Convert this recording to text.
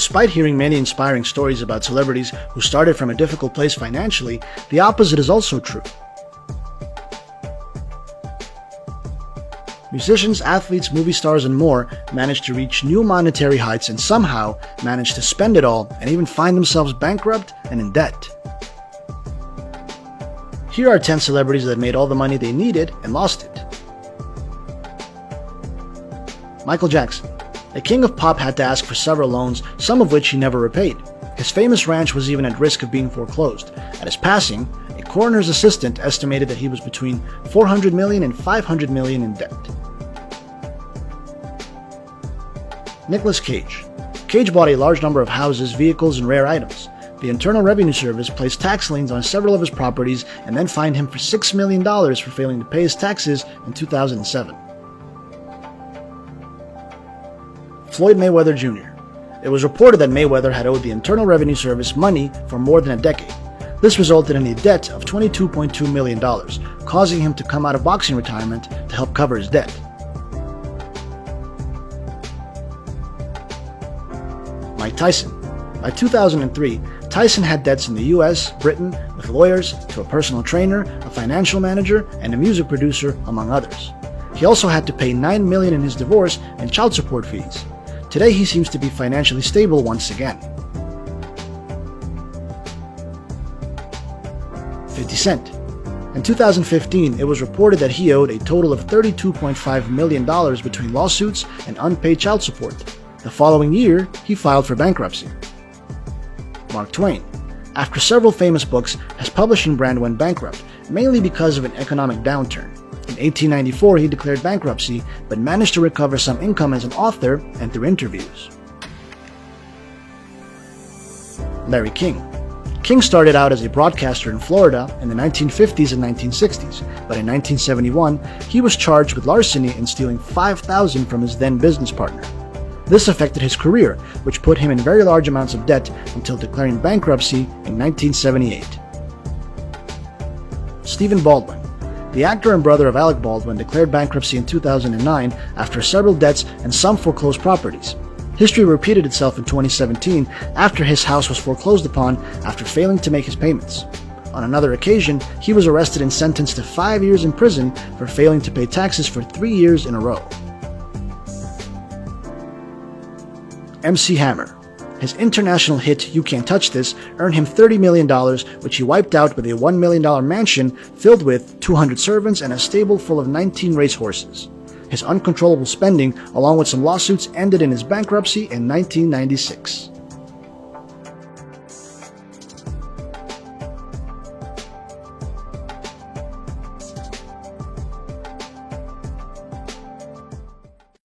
Despite hearing many inspiring stories about celebrities who started from a difficult place financially, the opposite is also true. Musicians, athletes, movie stars, and more manage to reach new monetary heights and somehow manage to spend it all and even find themselves bankrupt and in debt. Here are 10 celebrities that made all the money they needed and lost it. Michael Jackson. The king of pop had to ask for several loans, some of which he never repaid. His famous ranch was even at risk of being foreclosed. At his passing, a coroner's assistant estimated that he was between $400 million and $500 million in debt. Nicolas Cage. Cage bought a large number of houses, vehicles, and rare items. The Internal Revenue Service placed tax liens on several of his properties and then fined him for $6 million for failing to pay his taxes in 2007. Floyd Mayweather Jr. It was reported that Mayweather had owed the Internal Revenue Service money for more than a decade. This resulted in a debt of $22.2 million, causing him to come out of boxing retirement to help cover his debt. Mike Tyson. By 2003, Tyson had debts in the US, Britain, with lawyers, to a personal trainer, a financial manager, and a music producer, among others. He also had to pay $9 million in his divorce and child support fees. Today he seems to be financially stable once again. 50 Cent. In 2015, it was reported that he owed a total of $32.5 million between lawsuits and unpaid child support. The following year, he filed for bankruptcy. Mark Twain. After several famous books, his publishing brand went bankrupt, mainly because of an economic downturn. In 1894, he declared bankruptcy, but managed to recover some income as an author and through interviews. Larry King. King started out as a broadcaster in Florida in the 1950s and 1960s, but in 1971, he was charged with larceny and stealing $5,000 from his then business partner. This affected his career, which put him in very large amounts of debt until declaring bankruptcy in 1978. Stephen Baldwin. The actor and brother of Alec Baldwin declared bankruptcy in 2009 after several debts and some foreclosed properties. History repeated itself in 2017 after his house was foreclosed upon after failing to make his payments. On another occasion, he was arrested and sentenced to 5 years in prison for failing to pay taxes for 3 years in a row. MC Hammer. His international hit You Can't Touch This earned him $30 million, which he wiped out with a $1 million mansion filled with 200 servants and a stable full of 19 racehorses. His uncontrollable spending, along with some lawsuits, ended in his bankruptcy in 1996.